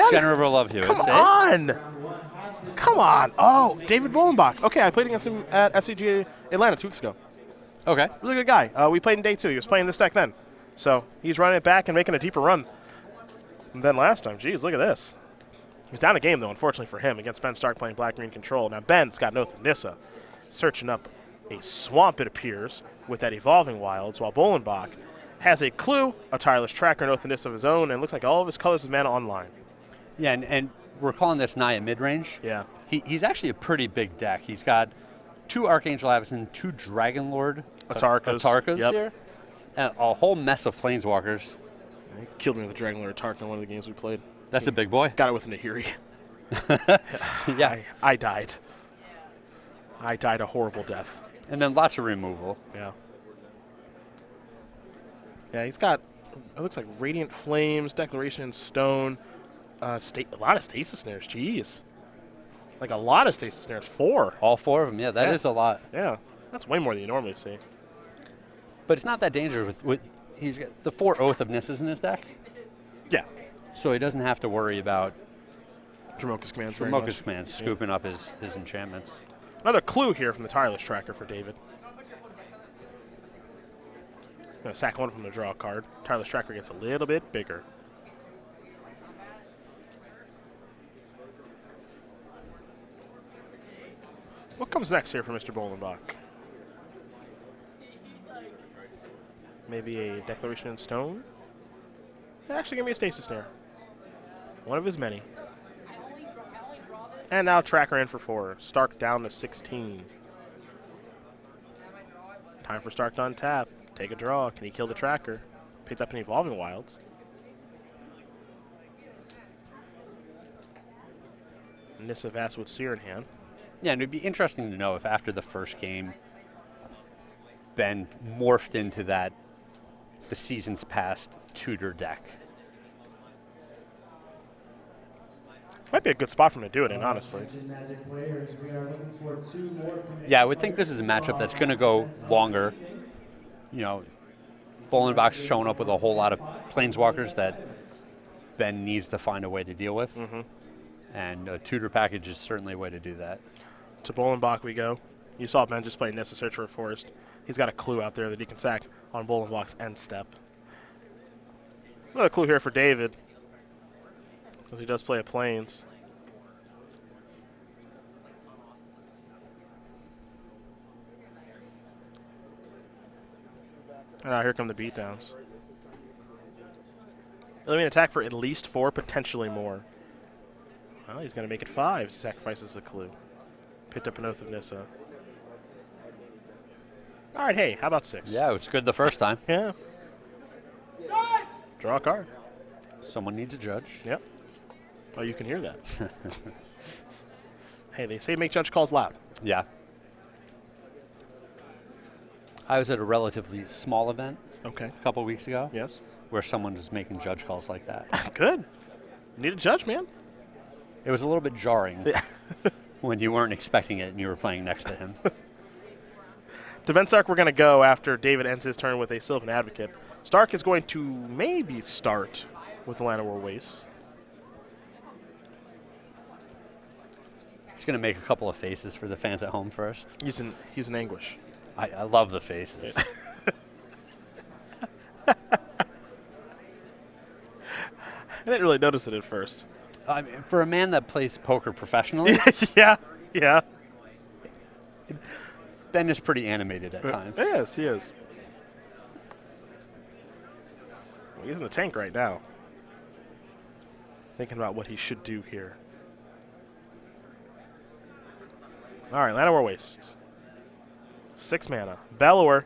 on. General Come on. Come on. Oh, David Bollenback. Okay, I played against him at SCG Atlanta 2 weeks ago. Okay. Really good guy. We played in day 2. He was playing this deck then. So he's running it back and making a deeper run than last time. Jeez, look at this. He's down a game, though, unfortunately for him, against Ben Stark playing Black-Green Control. Now, Ben's got Noth Nissa searching up a swamp, it appears, with that Evolving Wilds, while Bollenbach has a Clue, a Tireless Tracker, Noth Nissa of his own, and looks like all of his colors with mana online. Yeah, and we're calling this Naya mid-range. Yeah. He's actually a pretty big deck. He's got 2 Archangel Avacyn, 2 Dragonlord Atarkas here, and a whole mess of Planeswalkers. He killed me with the Dragonlord Atarka in one of the games we played. That's a big boy. Got it with a Nahiri. Yeah. I died. I died a horrible death. And then lots of removal. Yeah. Yeah, he's got, it looks like Radiant Flames, Declaration in Stone, a lot of Stasis Snares. Jeez. Like a lot of Stasis Snares. 4. All 4 of them. Yeah, that is a lot. Yeah. That's way more than you normally see. But it's not that dangerous. He's got the 4 Oath of Nisses in his deck. Yeah. So he doesn't have to worry about Dromoka's commands. scooping up his enchantments. Another Clue here from the Tireless Tracker for David. Gonna sack one of them to draw a card. Tireless Tracker gets a little bit bigger. What comes next here for Mr. Bollenbach? Maybe a Declaration in Stone? Actually, give me a Stasis Snare. One of his many. And now Tracker in for 4. Stark down to 16. Time for Stark to untap. Take a draw. Can he kill the Tracker? Picked up an Evolving Wilds. Nissa Vast with Seer in hand. Yeah, and it'd be interesting to know if after the first game, Ben morphed into the season's past Tudor deck. Might be a good spot for him to do it in, honestly. Yeah, I would think this is a matchup that's going to go longer. You know, Bollenbach's showing up with a whole lot of Planeswalkers that Ben needs to find a way to deal with. Mm-hmm. And a Tudor package is certainly a way to do that. To Bollenbach we go. You saw Ben just play Nissa Search for a Forest. He's got a Clue out there that he can sack on Bollenbach's end step. Another Clue here for David, because he does play a Plains. And now here come the beatdowns. Let me attack for at least 4, potentially more. Well, he's going to make it 5. Sacrifices a Clue. Picked up an Oath of Nissa. All right, hey, how about 6? Yeah, it was good the first time. Yeah. Draw a card. Someone needs a judge. Yep. Oh, you can hear that. Hey, they say make judge calls loud. Yeah. I was at a relatively small event a couple weeks ago. Yes. Where someone was making judge calls like that. Good. Need a judge, man. It was a little bit jarring when you weren't expecting it and you were playing next to him. To Ben Stark, we're going to go after David ends his turn with a Sylvan Advocate. Stark is going to maybe start with the Land of War Wastes. He's going to make a couple of faces for the fans at home first. He's in anguish. I love the faces. I didn't really notice it at first. I mean, for a man that plays poker professionally, yeah. Ben is pretty animated at times. Yes, he is. Well, he's in the tank right now. Thinking about what he should do here. All right, Land of War Wastes. 6 mana. Bellower.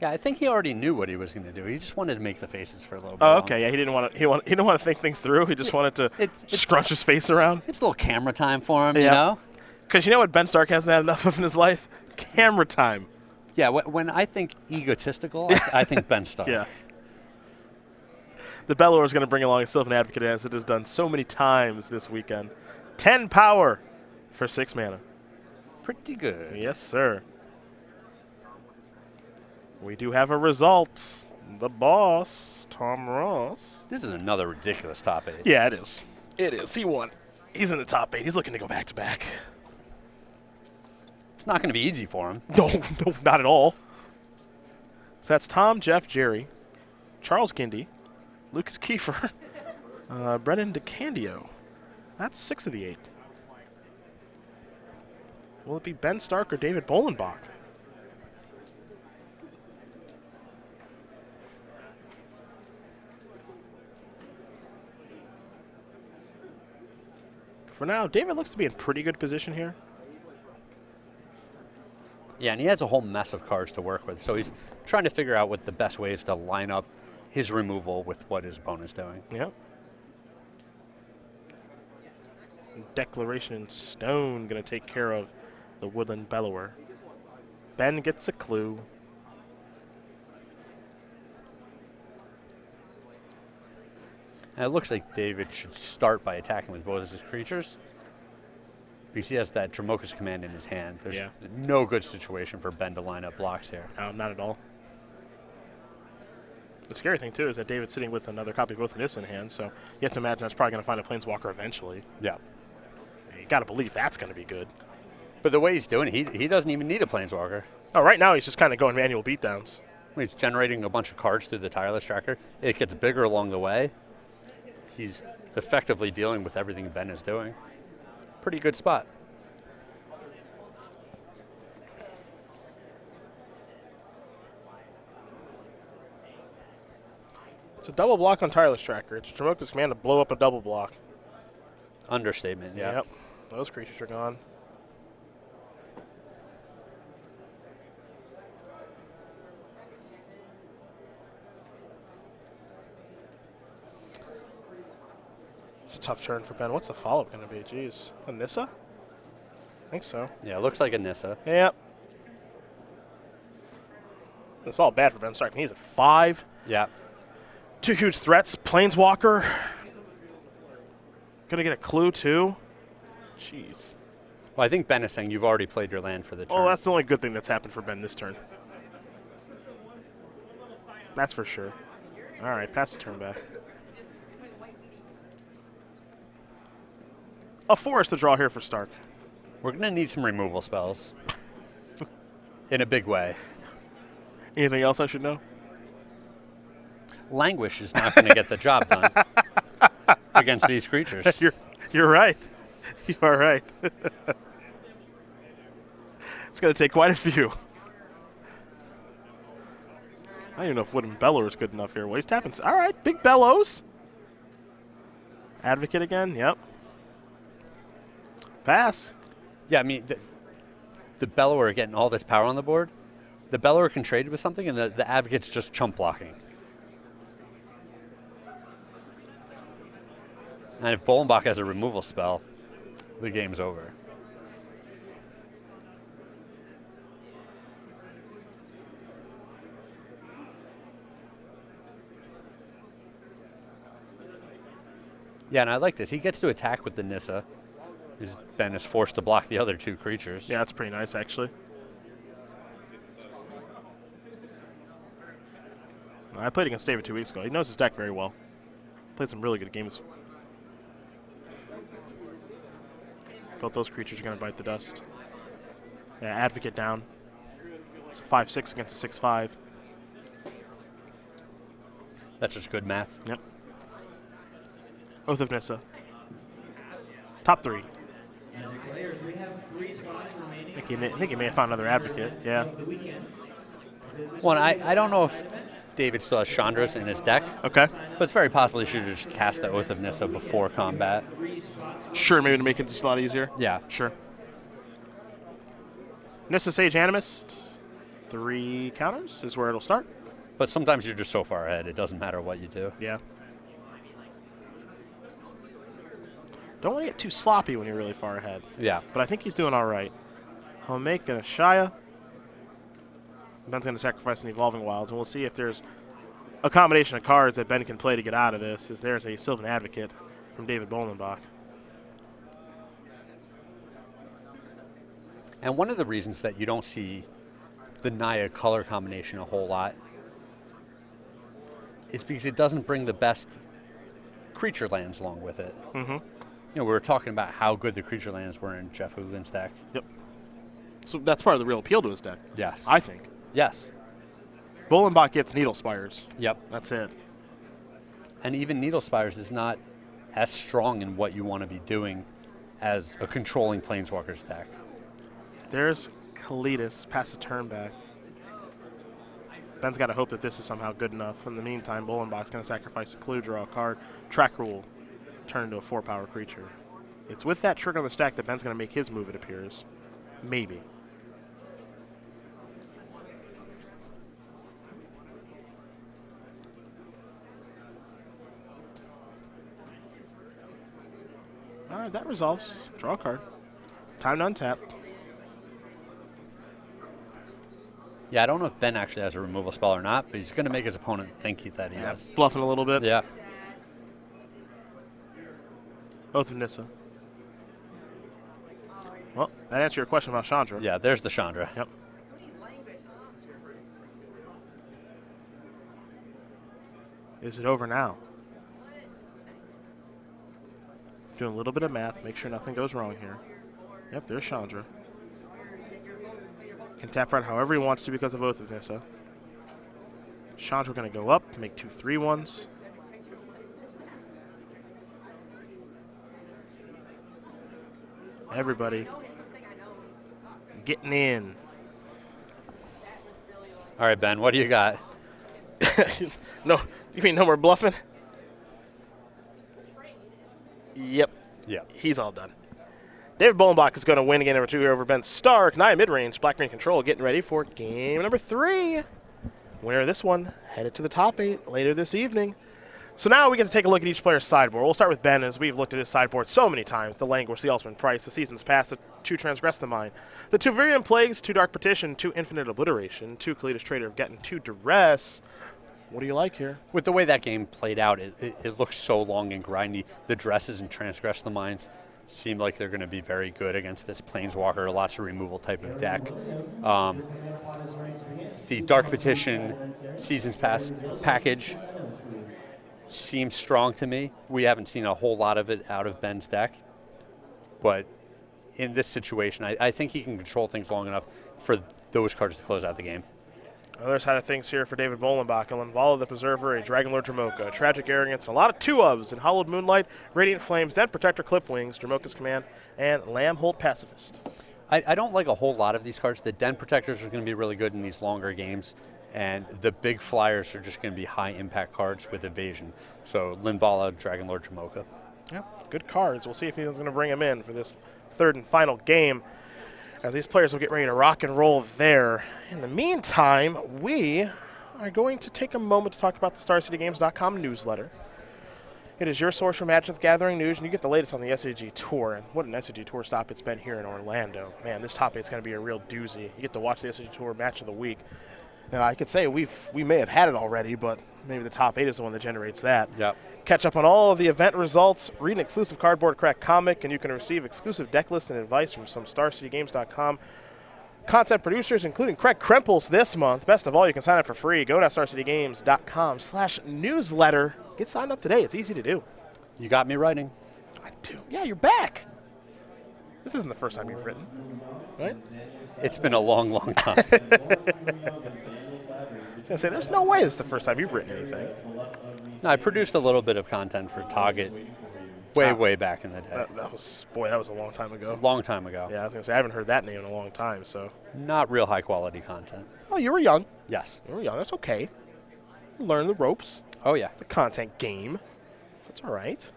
Yeah, I think he already knew what he was going to do. He just wanted to make the faces for a little bit. Oh, okay. Yeah, he didn't want to. He didn't want to think things through. He just wanted to scrunch his face around. It's a little camera time for him, you know. Because you know what Ben Stark hasn't had enough of in his life? Camera time. Yeah. When I think egotistical, I think Ben Stark. Yeah. The Bellower is going to bring along a Sylvan Advocate, as it has done so many times this weekend. 10 power for 6 mana. Pretty good. Yes, sir. We do have a result. The boss, Tom Ross. This is another ridiculous top 8. Yeah, it is. It is. He won. He's in the top 8. He's looking to go back-to-back. It's not going to be easy for him. No, no, not at all. So that's Tom, Jeff, Jerry, Charles Gindy, Lucas Kiefer, Brennan DeCandio. That's 6 of the 8. Will it be Ben Stark or David Bollenbach? For now, David looks to be in pretty good position here. Yeah, and he has a whole mess of cards to work with, so he's trying to figure out what the best way is to line up his removal with what his opponent's doing. Yep. Declaration in Stone going to take care of the Woodland Bellower. Ben gets a clue. And it looks like David should start by attacking with both of his creatures, because he has that Dramoka's Command in his hand. There's no good situation for Ben to line up blocks here. No, not at all. The scary thing, too, is that David's sitting with another copy of both of this in hand, so you have to imagine that's probably going to find a Planeswalker eventually. Yeah. You got to believe that's going to be good. But the way he's doing it, he doesn't even need a Planeswalker. Oh, right now he's just kind of going manual beatdowns. He's generating a bunch of cards through the Tireless Tracker. It gets bigger along the way. He's effectively dealing with everything Ben is doing. Pretty good spot. It's a double block on Tireless Tracker. It's Dramoka's Command to blow up a double block. Understatement, yeah. Yep. Those creatures are gone. It's a tough turn for Ben. What's the follow-up going to be? Jeez. A Nissa? I think so. Yeah, it looks like a Nissa. Yep. It's all bad for Ben Stark. He's at 5. Yeah. 2 huge threats. Planeswalker. Going to get a clue, too. Jeez. Well, I think Ben is saying you've already played your land for the turn. Oh, that's the only good thing that's happened for Ben this turn. That's for sure. All right, pass the turn back. A forest to draw here for Stark. We're going to need some removal spells. In a big way. Anything else I should know? Languish is not going to get the job done against these creatures. You're right. You are right. It's going to take quite a few. I don't even know if Wooden Bellower is good enough here. Well, he's tapping. All right, big bellows. Advocate again. Yep. Pass. Yeah, I mean, the Bellower getting all this power on the board. The Bellower can trade with something, and the Advocate's just chump blocking. And if Bollenback has a removal spell, the game's over. Yeah, and I like this. He gets to attack with the Nissa. Ben is forced to block the other 2 creatures. Yeah, that's pretty nice, actually. I played against David 2 weeks ago. He knows his deck very well. Played some really good games. Both those creatures are going to bite the dust. Yeah, Advocate down. It's a 5/6 against a 6/5. That's just good math. Yep. Oath of Nissa. Top 3. I think he may have found another Advocate. Yeah. Well, I don't know if David still has Chandra's in his deck. Okay. But it's very possible he should just cast the Oath of Nissa before combat. Sure, maybe to make it just a lot easier. Yeah. Sure. Nissa Sage Animist. 3 counters is where it'll start. But sometimes you're just so far ahead, it doesn't matter what you do. Yeah. Don't want to get too sloppy when you're really far ahead. Yeah. But I think he's doing all right. He'll make a Shia. Ben's going to sacrifice an Evolving Wilds, and we'll see if there's a combination of cards that Ben can play to get out of this. Is there's a Sylvan Advocate from David Bollenbach. And one of the reasons that you don't see the Naya color combination a whole lot is because it doesn't bring the best creature lands along with it. Mm-hmm. You know, we were talking about how good the creature lands were in Jeff Hoogland's deck. Yep. So that's part of the real appeal to his deck. Yes. I think. Yes. Bollenback gets Needle Spires. Yep. That's it. And even Needle Spires is not as strong in what you want to be doing as a controlling Planeswalker's deck. There's Kalidas, pass the turn back. Ben's got to hope that this is somehow good enough. In the meantime, Bollenbach's going to sacrifice a clue, draw a card, track rule, turn into a 4-power creature. It's with that trigger on the stack that Ben's going to make his move, it appears. Maybe. All right, that resolves. Draw a card. Time to untap. Yeah, I don't know if Ben actually has a removal spell or not, but he's going to make his opponent think that he has. Bluffing a little bit. Yeah. Oath of Nissa. Well, that answers your question about Chandra. Yeah, there's the Chandra. Yep. Is it over now? Doing a little bit of math, make sure nothing goes wrong here. Yep, there's Chandra. Can tap right however he wants to because of Oath of Nissa. Chandra going to go up, make 2 3/1s. Everybody getting in. All right, Ben, what do you got? No, you mean no more bluffing? Yep. Yeah. He's all done. David Bollenbach is going to win again number 2 over Ben Stark. Naya mid-range, Black-green control, getting ready for game number 3. Winner of this one headed to the top 8 later this evening. So now we get to take a look at each player's sideboard. We'll start with Ben, as we've looked at his sideboard so many times. The Languish, the Ultimate Price, the Seasons Past, the 2 Transgress the Mind, the 2 Virulent Plagues, 2 Dark Petition, 2 Infinite Obliteration, 2 Kalidas Trader of Getting, 2 Duress. What do you like here? With the way that game played out, it looks so long and grindy. The Dresses and Transgress the Minds seem like they're going to be very good against this Planeswalker, lots of removal type of deck. The Dark Petition Seasons Past package seems strong to me. We haven't seen a whole lot of it out of Ben's deck, but in this situation, I think he can control things long enough for those cards to close out the game. Other side of things here for David Bollenbach. Linvala the Preserver, a Dragonlord Dromoka, Tragic Arrogance, and a lot of 2-ofs in Hollowed Moonlight, Radiant Flames, Den Protector, Clipwings, Dromoka's Command, and Lambholt Pacifist. I don't like a whole lot of these cards. The Den Protectors are going to be really good in these longer games, and the big flyers are just going to be high-impact cards with evasion. So Linvala, Dragonlord Dromoka. Yep, good cards. We'll see if he's going to bring him in for this 3rd and final game, as these players will get ready to rock and roll there. In the meantime, we are going to take a moment to talk about the StarCityGames.com newsletter. It is your source for Magic the Gathering news, and you get the latest on the SCG Tour. And what an SCG Tour stop it's been here in Orlando. Man, this top 8 is going to be a real doozy. You get to watch the SCG Tour Match of the Week. Now, I could say we may have had it already, but maybe the top 8 is the one that generates that. Yep. Catch up on all of the event results, read an exclusive Cardboard Crack comic, and you can receive exclusive deck lists and advice from some StarCityGames.com content producers, including Craig Krempels this month. Best of all, you can sign up for free. Go to StarCityGames.com/newsletter. Get signed up today. It's easy to do. You got me writing. I do. Yeah, you're back. This isn't the first time you've written, right? It's been a long, long time. I was going to say, there's no way this is the first time you've written anything. No, I produced a little bit of content for Target way back in the day. That was a long time ago. A long time ago. Yeah, I was going to say, I haven't heard that name in a long time, so. Not real high quality content. Oh, you were young. Yes. You were young. That's okay. Learn the ropes. Oh, yeah. The content game. That's all right.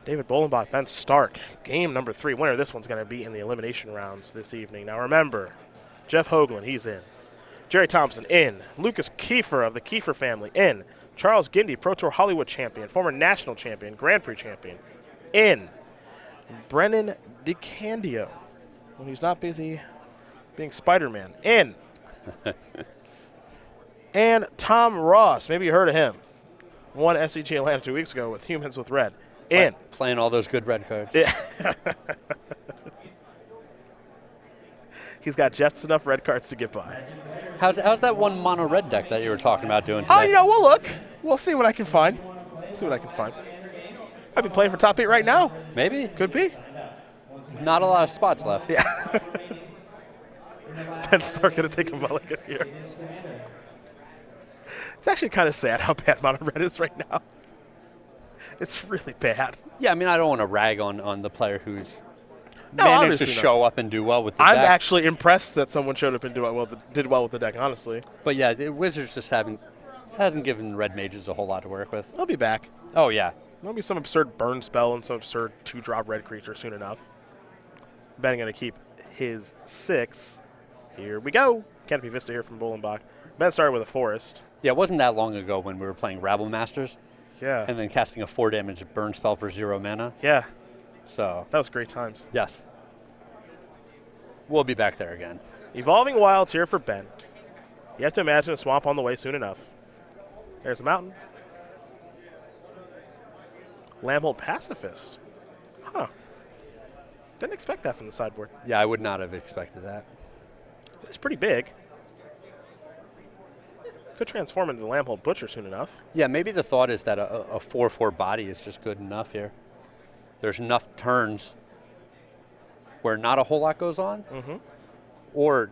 David Bollenbach, Ben Stark. Game number 3. Winner this one's going to be in the elimination rounds this evening. Now remember, Jeff Hoagland, he's in. Jerry Thompson, in. Lucas Kiefer of the Kiefer family, in. Charles Gindy, Pro Tour Hollywood champion, former national champion, Grand Prix champion, in. Brennan DeCandio, when he's not busy being Spider-Man, in. And Tom Ross, maybe you heard of him. Won SCG Atlanta 2 weeks ago with Humans with Red, in. Playing all those good red cards. Yeah. He's got just enough red cards to get by. How's that one mono red deck that you were talking about doing today? Oh, we'll look. We'll see what I can find. See what I can find. I'd be playing for top 8 right now. Maybe. Could be. Not a lot of spots left. Yeah. Ben Stark going to take a mulligan here. It's actually kind of sad how bad Mono Red is right now. It's really bad. Yeah, I mean, I don't want to rag on the player who's managed to show up and do well with the deck. I'm actually impressed that someone showed up and did well with the deck, honestly. But yeah, the Wizards just hasn't given red mages a whole lot to work with. They'll be back. Oh, yeah. There'll be some absurd burn spell and some absurd 2-drop red creature soon enough. Ben going to keep his 6. Here we go. Canopy Vista here from Bollenback. Ben started with a forest. Yeah, it wasn't that long ago when we were playing Rabble Masters. Yeah. And then casting a 4 damage burn spell for 0 mana. Yeah. So. That was great times. Yes. We'll be back there again. Evolving Wilds here for Ben. You have to imagine a swamp on the way soon enough. There's a mountain. Lambhold Pacifist. Huh. Didn't expect that from the sideboard. Yeah, I would not have expected that. It's pretty big. Could transform into the Lambhold Butcher soon enough. Yeah, maybe the thought is that a 4/4 body is just good enough here. There's enough turns where not a whole lot goes on, or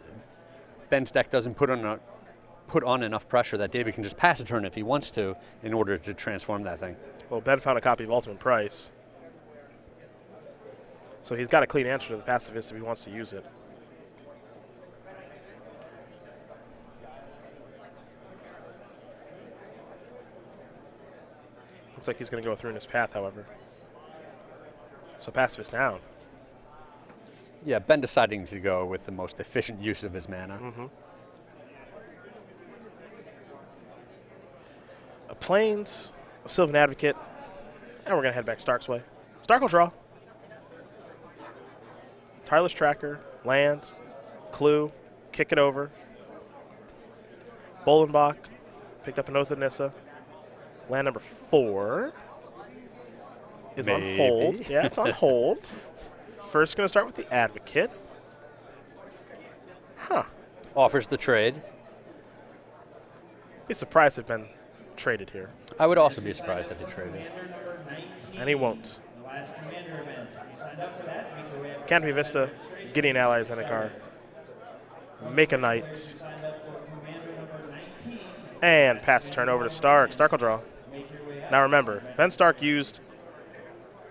Ben's deck doesn't put on enough pressure that David can just pass a turn if he wants to in order to transform that thing. Well, Ben found a copy of Ultimate Price. So he's got a clean answer to the Pacifist if he wants to use it. Looks like he's going to go through in his path, however. So Pacifist down. Yeah, Ben deciding to go with the most efficient use of his mana. A Plains, a Sylvan Advocate, and we're going to head back Stark's way. Stark will draw. Tireless Tracker, land, Clue, kick it over. Bollenbach, picked up an Oath of Nissa. Land number 4 is on hold. Yeah, it's on hold. First going to start with the Advocate. Huh. Offers the trade. Be surprised if Ben traded here. I would also be surprised if he traded. And he won't. Canopy Vista, Gideon Allies and a card. Make a Knight. And pass the turn over to Stark. Stark will draw. Now remember, Ben Stark used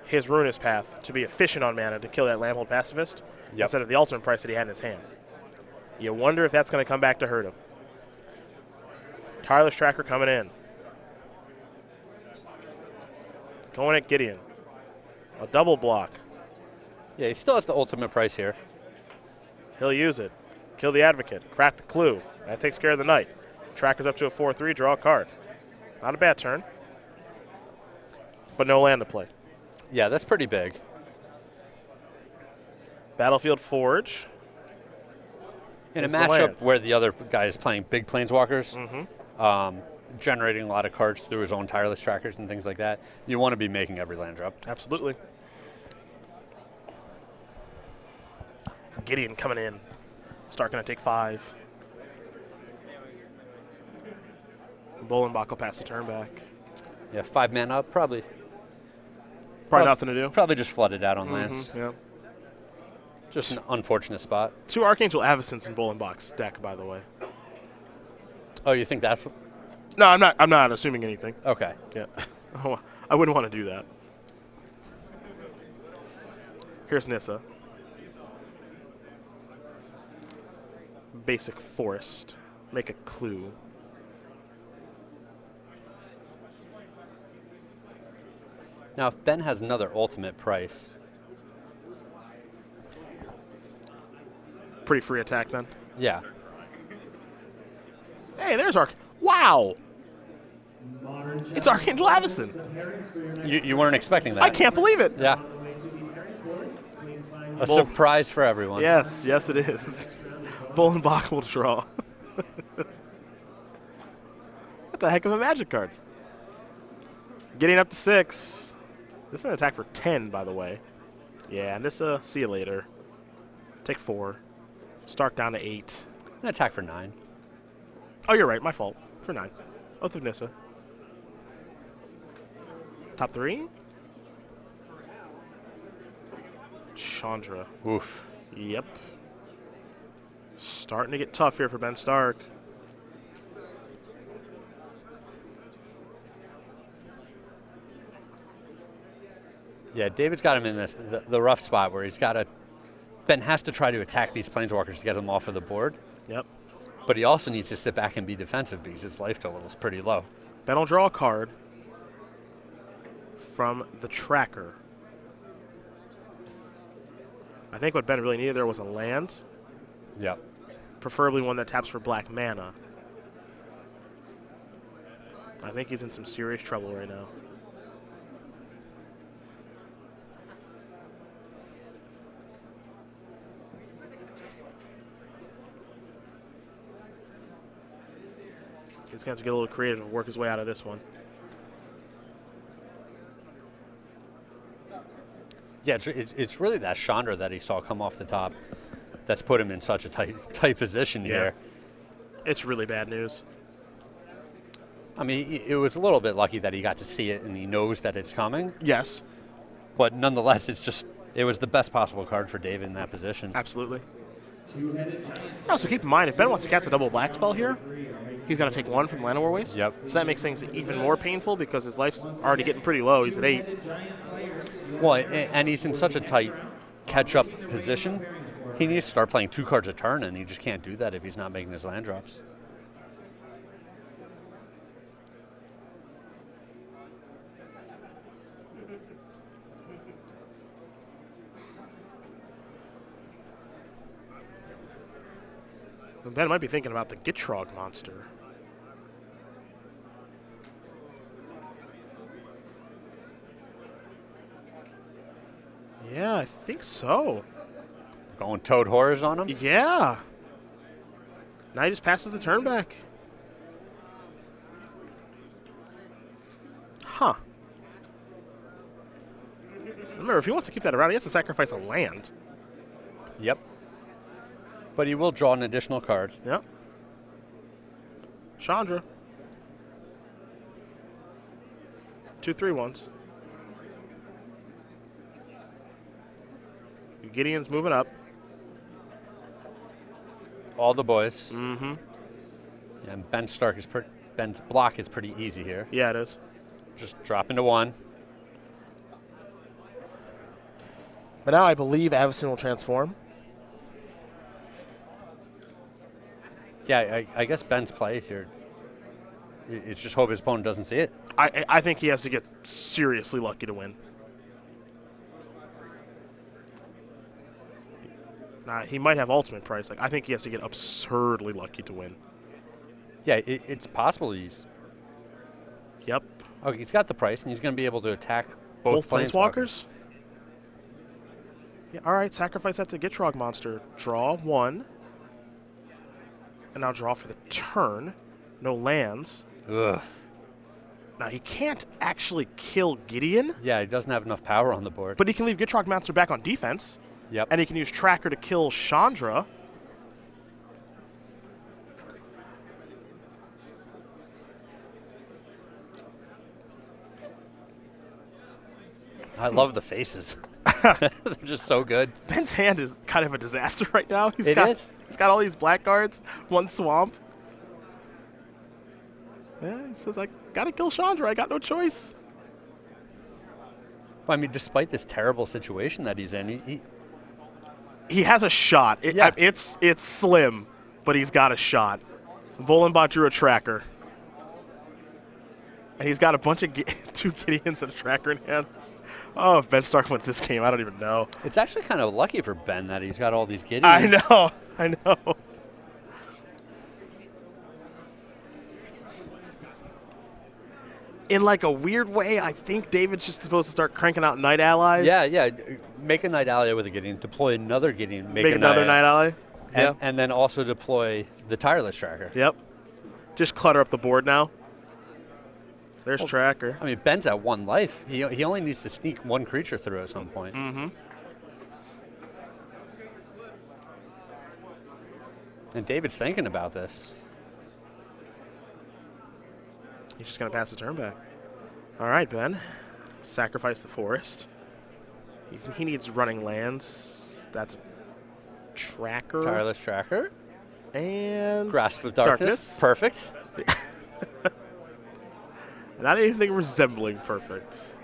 his Ruinous Path to be efficient on mana to kill that Lambhold Pacifist instead of the Ultimate Price that he had in his hand. You wonder if that's going to come back to hurt him. Tireless Tracker coming in. Going at Gideon. A double block. Yeah, he still has the Ultimate Price here. He'll use it. Kill the Advocate. Crack the Clue. That takes care of the Knight. Tracker's up to a 4/3. Draw a card. Not a bad turn. But no land to play. Yeah, that's pretty big. Battlefield Forge. In a matchup where the other guy is playing big planeswalkers, generating a lot of cards through his own Tireless Trackers and things like that, you want to be making every land drop. Absolutely. Gideon coming in. Stark going to take 5. Bollenbach will pass the turn back. Yeah, 5 mana up, probably nothing to do. Probably just flooded out on lands. Yeah. Just an unfortunate spot. 2 Archangel Avacynths in Bollenbach's deck, by the way. Oh, you think that's? No, I'm not assuming anything. Okay. Yeah. I wouldn't want to do that. Here's Nissa. Basic Forest. Make a Clue. Now, if Ben has another Ultimate Price. Pretty free attack then. Yeah. Hey, there's Wow! It's Archangel Avacyn. You weren't expecting that. I can't believe it. Yeah. A surprise for everyone. Yes, it is. Bollenbach will draw. That's a heck of a Magic card. Getting up to 6. This is an attack for 10, by the way. Yeah, Nissa, see you later. Take 4. Stark down to 8. An attack for 9. Oh, you're right. My fault. For 9. Oath of Nissa. Top 3. Chandra. Oof. Yep. Starting to get tough here for Ben Stark. Yeah, David's got him in the rough spot where Ben has to try to attack these Planeswalkers to get them off of the board. Yep. But he also needs to sit back and be defensive because his life total is pretty low. Ben will draw a card from the tracker. I think what Ben really needed there was a land. Yep. Preferably one that taps for black mana. I think he's in some serious trouble right now. He's going to have to get a little creative and work his way out of this one. Yeah, it's really that Chandra that he saw come off the top that's put him in such a tight position here. It's really bad news. I mean, it was a little bit lucky that he got to see it and he knows that it's coming. Yes. But nonetheless, it was the best possible card for David in that position. Absolutely. Also, keep in mind, if Ben wants to cast a double black spell here, he's going to take 1 from Land of War Waste. Yep. So that makes things even more painful because his life's already getting pretty low. He's at 8. Well, and he's in such a tight catch-up position. He needs to start playing 2 cards a turn, and he just can't do that if he's not making his land drops. Ben might be thinking about the Gitrog monster. Yeah, I think so. Going Toad Horrors on him? Yeah. Now he just passes the turn back. Huh. Remember, if he wants to keep that around, he has to sacrifice a land. Yep. But he will draw an additional card. Yep. Chandra. 2 3/1s. Gideon's moving up. All the boys. Mm-hmm. Yeah, and Ben's block is pretty easy here. Yeah, it is. Just drop into 1. But now I believe Avacyn will transform. Yeah, I guess Ben's plays here. It's just hope his opponent doesn't see it. I think he has to get seriously lucky to win. He might have ultimate price. I think he has to get absurdly lucky to win. Yeah, it's possible he's... Yep. Okay, he's got the price, and he's going to be able to attack both Planeswalkers? Yeah, all right, sacrifice that to Gitrog monster. Draw 1. And now draw for the turn. No lands. Ugh. Now, he can't actually kill Gideon. Yeah, he doesn't have enough power on the board. But he can leave Gitrog monster back on defense. Yep. And he can use Tracker to kill Chandra. I love the faces. They're just so good. Ben's hand is kind of a disaster right now. He's It is. He's got all these black cards, 1 swamp. Yeah, he says, I got to kill Chandra. I got no choice. I mean, despite this terrible situation that he's in, he has a shot. It's slim, but he's got a shot. Bollenback drew a tracker. And he's got a bunch of 2 Gideons and a tracker in hand. Oh, if Ben Stark wins this game, I don't even know. It's actually kind of lucky for Ben that he's got all these Gideons. I know. In like a weird way, I think David's just supposed to start cranking out Night Allies. Yeah. Make a Night Ally with a Gideon, deploy another Gideon, make another Night Ally. And then also deploy the Tireless Tracker. Yep. Just clutter up the board now. There's Tracker. I mean, Ben's at 1 life. He only needs to sneak 1 creature through at some point. Mm-hmm. And David's thinking about this. He's just going to pass the turn back. All right, Ben. sacrifice the forest. He needs running lands. That's a tracker. Tireless Tracker. And Grasp of Darkness. Perfect. Not anything resembling perfect.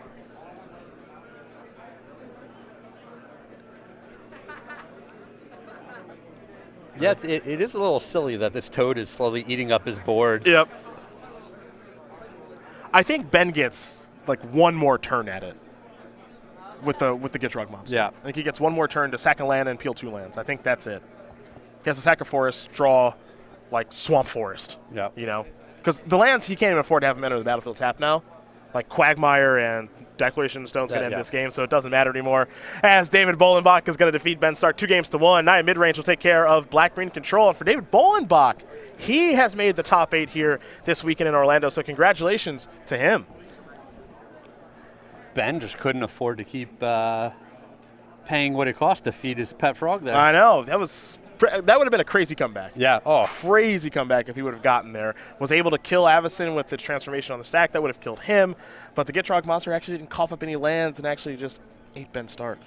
Yeah, it is a little silly that this toad is slowly eating up his board. Yep. I think Ben gets like one more turn at it with the Gitrog monster. Yeah. I think he gets one more turn to sack a land and peel 2 lands. I think that's it. He has to sack a forest, draw like Swamp Forest. Yeah. You know? Because the lands, he can't even afford to have them enter the battlefield tap now. Like Quagmire and Declaration of Stone's going to end this game, so it doesn't matter anymore. As David Bollenback is going to defeat Ben Stark 2-1. Nia Midrange will take care of Black-Green Control. And for David Bollenback, he has made the top 8 here this weekend in Orlando, so congratulations to him. Ben just couldn't afford to keep paying what it cost to feed his pet frog there. I know. That would have been a crazy comeback. Yeah. Oh. Crazy comeback if he would have gotten there. Was able to kill Avacyn with the transformation on the stack. That would have killed him. But the Gitrog monster actually didn't cough up any lands and actually just ate Ben Stark.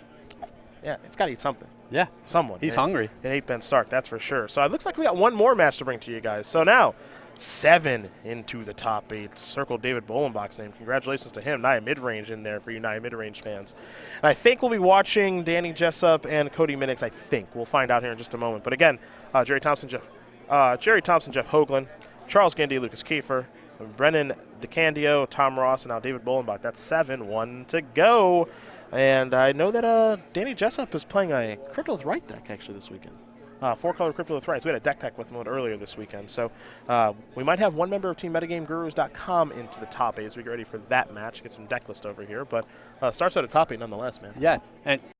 Yeah, it's got to eat something. Yeah. Someone. He's hungry. It ate Ben Stark, that's for sure. So it looks like we got one more match to bring to you guys. So now, 7 into the top 8. Circle David Bollenbach's name. Congratulations to him. Nia Midrange in there for you Nia Midrange fans. And I think we'll be watching Danny Jessup and Cody Minix, I think. We'll find out here in just a moment. But again, Jerry Thompson, Jeff Hoagland, Charles Gandy, Lucas Kiefer, Brennan DeCandio, Tom Ross, and now David Bollenbach. That's 7-1 to go. And I know that Danny Jessup is playing a Cryptolith Right deck actually this weekend. 4-color Cryptolith Rights. We had a deck tech with him earlier this weekend. So we might have one member of Team MetaGameGurus.com into the top 8 as we get ready for that match. Get some deck list over here. But starts at a top 8 nonetheless, man. Yeah. And